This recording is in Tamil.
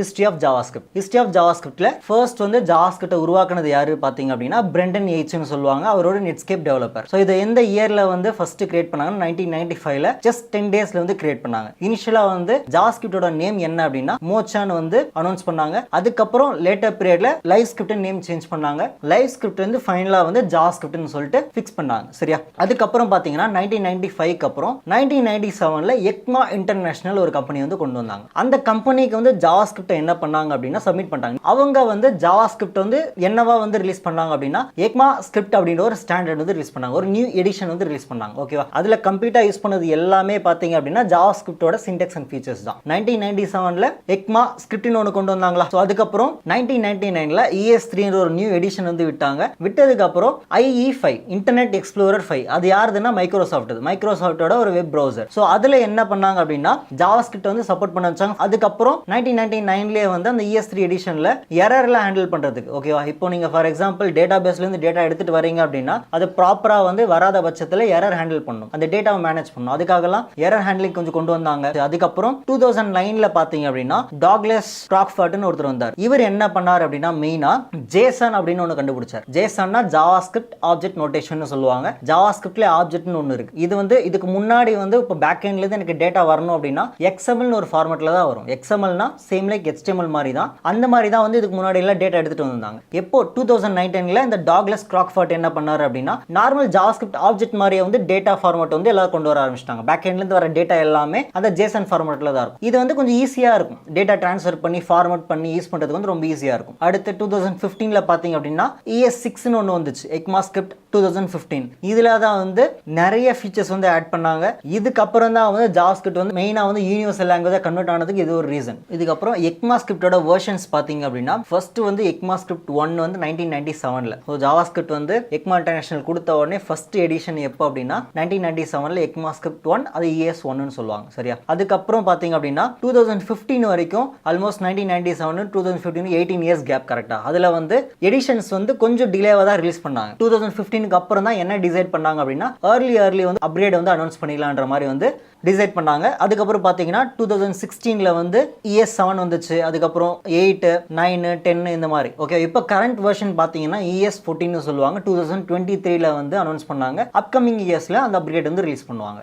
History of JavaScript. History of JavaScriptல first வந்து JavaScript உருவாக்குனது யாரு பாத்தீங்க அப்படின்னா பிரெண்டன் ஏச்னு சொல்லுவாங்க. அவரோட நெட்ஸ்கேப் டெவலப்பர். ஸோ இதை எந்த இயர்ல வந்து ஃபர்ஸ்ட் கிரியேட் பண்ணாங்க 1995ல ஜஸ்ட் 10 டேஸ்ல வந்து கிரியேட் பண்ணாங்க. இனிஷியலா வந்து JavaScriptோட நேம் என்ன அப்படின்னா மோச்சான்னு வந்து அனௌன்ஸ் பண்ணாங்க. அதுக்கப்புறம் லேட்டர் பீரியட்ல லைவ் ஸ்கிரிப்ட் நேம் சேஞ்ச் பண்ணாங்க. லைவ் ஸ்கிரிப்ட் வந்து ஃபைனலா வந்து JavaScriptனு சொல்லிட்டு ஃபிக்ஸ் பண்ணாங்க. சரியா? அதுக்கப்புறம் பாத்தீங்கன்னா 1995க்கு அப்புறம் 1997ல எக்மா இன்டர்நேஷனல் ஒரு கம்பெனி வந்து கொண்டு வந்தாங்க. அந்த கம்பெனிக்கு வந்து JavaScript என்ன பண்ணாங்க அப்படின்னா சப்மிட் பண்ணாங்க. அவங்க வந்து JavaScript வந்து என்னவா வந்து ரிலீஸ் பண்ணாங்க அப்படின்னா எக்மா ஸ்கிரிப்ட் அப்படின்ற ஒரு ஸ்டாண்டர்ட் வந்து ரிலீஸ் பண்ணாங்க. ஒரு நியூ எடிஷன் வந்து ரிலீஸ் பண்ணாங்க. ஓகேவா? அதுல கம்ப்ளீட்டா யூஸ் பண்ணது எல்லாமே பாத்தீங்க அப்படின்னா JavaScriptோட சின்டாக்ஸ் அண்ட் ஃபீச்சர்ஸ் தான். 1997ல எக்மா ஸ்கிரிப்ட்னு ஒன்னு கொண்டு வந்தாங்களா. சோ அதுக்கப்புறம் 1999ல ES3 ஒரு நியூ எடிஷன் வந்து விட்டாங்க. விட்டதுக்கு அப்புறம் IE5 இன்டர்நெட் எக்ஸ்ப்ளோரர் 5 அது யாருதுன்னா மைக்ரோசாஃப்ட்டோட ஒரு வெப் பிரவுசர். சோ அதுல என்ன பண்ணாங்க அப்படின்னா JavaScript வந்து சப்போர்ட் பண்ண வச்சாங்க. அதுக்கப்புறம் 1999லே வந்து அந்த ES3 எடிஷன்ல எரர்ல ஹேண்டில் பண்றதுக்கு ஓகேவா. இப்போ நீங்க ஃபார் எக்ஸாம்பிள் டேட்டாபேஸ்ல இருந்து டேட்டா எடுத்துட்டு வரீங்க அப்படின்னா அது ப்ராப்பரா வந்து வராத பட்சத்துல எரர் ஹேண்டில் பண்ணணும். அந்த டேட்டாவை மேனேஜ் பண்ணணும். அதுக்காகலாம் எரர் ஹேண்ட்லிங் கொஞ்சம் கொண்டு வந்தாங்க. அதுக்கப்புறம் 2009ல பாத்தீங்க அப்படின்னா டாக்லஸ் கிராக்ஃபர்ட்னு ஒருத்தர் வந்தார். இவர் என்ன பண்ணார் அப்படின்னா மெயினா ஜேசன் அப்படின்னு ஒன்னு கண்டுபிடிச்சார். ஜேசன்னா JavaScript ஆப்ஜெக்ட் நோட்டேஷன் சொல்லுவாங்க. JavaScriptல ஆப்ஜெக்ட்னு ஒன்னு இருக்கு. இது வந்து இதுக்கு முன்னாடி வந்து இப்போ பேக் எண்ட்ல இருந்து எனக்கு டேட்டா வரணும் அப்படின்னா XML ஒரு ஃபார்மட்ல தான் வரும். XMLனா சேம் லைக் HTML மாதிரி தான். அந்த மாதிரி தான் வந்து இதுக்கு முன்னாடி எல்லாம் டேட்டா எடுத்துட்டு வந்தாங்க. எப்போ 2019ல இந்த டாக்லஸ் கிராக்ஃபர்ட் என்ன பண்ணாரு அப்படின்னா நார்மல் JavaScript ஆப்ஜெக்ட் மாதிரியே வந்து டேட்டா ஃபார்மட் வந்து எல்லாரும் கொண்டு வர ஆரம்பிச்சிட்டாங்க. பேக் எண்ட்ல இருந்து வர டேட்டா எல்லாமே அந்த JSON ஃபார்மட்ல தான் இருக்கும். இது வந்து கொஞ்சம் ஈஸியா இருக்கும். டேட்டா ட்ரான்ஸ்ஃபர் பண்ணி ஃபார்மட் பண்ணி யூஸ் பண்றதுக்கு வந்து ரொம்ப ஈஸியா இருக்கும். அடுத்து 2015ல பாத்தீங்க அப்படின்னா ES6னு ஒன்னு வந்துச்சு. ECMAScript 2015. இதுல தான் வந்து நிறைய ஃபீச்சர்ஸ் வந்து ஆட் பண்ணாங்க. இதுக்கு அப்புறம் தான் வந்து JavaScript வந்து மெயினா வந்து யூனிவர்சல் லாங்குவேஜா கன்வெர்ட் ஆனதுக்கு இது ஒரு ரீசன். இதுக்கு அப்புறம் ECMAScriptோட வெர்ஷன்ஸ் பாத்தீங்க அப்படின்னா ஃபர்ஸ்ட் வந்து ECMAScript 1 வந்து 1997ல. ஸோ JavaScript வந்து எக்மா இன்டர்நேஷனல் கொடுத்த உடனே ஃபர்ஸ்ட் எடிஷன் எப்போ அப்படின்னா 1997ல ECMAScript 1 அது ES1னு சொல்லுவாங்க. சரியா? அதுக்கப்புறம் பாத்தீங்க அப்படின்னா 2015 வரைக்கும் ஆல்மோஸ்ட் 1997 2015 18 இயர்ஸ் கேப் கரெக்டா. அதுல வந்து எடிஷன்ஸ் வந்து கொஞ்சம் டிலேவா தான் ரிலீஸ் பண்ணாங்க. 2015க்கு அப்புறம் தான் என்ன டிசைட் பண்ணாங்க அப்படின்னா ஏர்லி வந்து அப்கிரேட் வந்து அனௌன்ஸ் பண்ணிக்கலாம்ன்ற மாதிரி வந்து டிசைட் பண்ணாங்க. அதுக்கப்புறம் பாத்தீங்கன்னா 2016ல வந்து ES7 வந்துச்சு. அதுக்கப்புறம் 8 9 10 இந்த மாதிரி. ஓகே, இப்போ கரண்ட் வெர்ஷன் பாத்தீங்கன்னா ES14 சொல்லுவாங்க. 2023ல வந்து அனௌன்ஸ் பண்ணாங்க. அப்கமிங் இயர்ஸ்ல அந்த அப்கிரேட் வந்து ரிலீஸ் பண்ணுவாங்க.